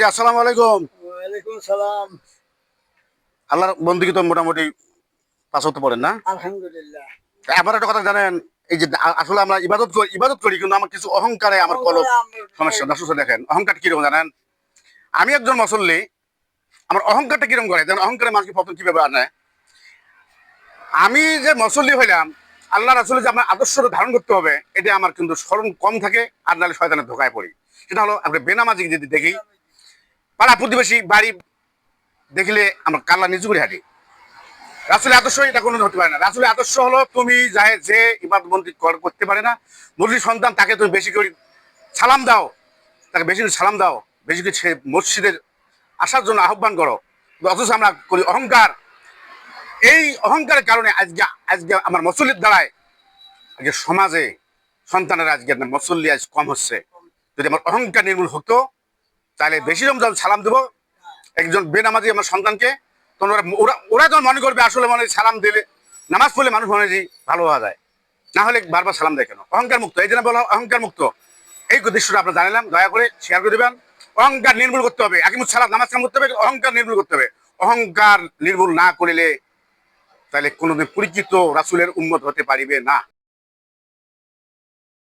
আসসালামু আলাইকুম। ওয়ালাইকুম সালাম। আল্লাহর বন্দিকে তো মোটামুটি পাঁচ ওয়াক্ত পড়েন না? আলহামদুলিল্লাহ। আমার একটা কথা জানেন, এই যে আসলে আমরা ইবাদত করি কিন্তু আমার কিছু অহংকারে আমার কলব সমস্যা। দর্শক দেখেন অহংকার কিরকম জানেন? আমি একজন মুসল্লি, আমার অহংকারটা কিরকম করে জানেন? অহংকারে মানুষকে প্রথম কিভাবে আনে? আমি যে মুসল্লি হইলাম, আল্লাহ রাসূলের যে আমার আদর্শটা ধারণ করতে হবে, এটা আমার কিন্তু স্মরণ কম থাকে, আর নাহলে শয়তানের ধোকায় পড়ি। সেটা হলো আপনি বেনামাজি যদি দেখি, পাড়া প্রতিবেশী বাড়ি দেখলে আমরা কাল্লা নিচু করে হাঁটি। রাসূলের আদর্শ এটা কোনো হতে পারে না। রাসূলের আদর্শ হলো তুমি যে ইবাদতবন্দি করতে পারে না, মুরগির সন্তান তাকে তুমি বেশি করে সালাম দাও, তাকে বেশি করে সালাম দাও, বেশি করে মসজিদের আসার জন্য আহ্বান করো। অথচ আমরা করি অহংকার। এই অহংকারের কারণে আজকে আজকে আমার মুসল্লির দ্বারায় আজকে সমাজে সন্তানের আজকে মুসল্লি আজ কম হচ্ছে। যদি আমার অহংকার নির্মূল হতো তাহলে বেশি রমজান সালাম দেবো একজন বেনামাজি আমার সন্তানকে, তখন ওরা ওরা যখন মনে করবে আসলে মনে সালাম দিলে নামাজ পড়লে মানুষ মনে যে ভালো হওয়া যায়, না হলে বারবার সালাম দেয় কেন? অহংকার মুক্ত, এই জন্য বলা অহংকার মুক্ত। এই দৃশ্যটা আপনার জানালাম, দয়া করে শেয়ার করে দেবেন। অহংকার নির্মূল করতে হবে, আকিমুস সালাত নামাজ কাম করতে হবে, অহংকার নির্মূল করতে হবে। অহংকার নির্মূল না করিলে তাহলে কোনোদিন পরিচিত রাসূলের উম্মত হতে পারিবে না।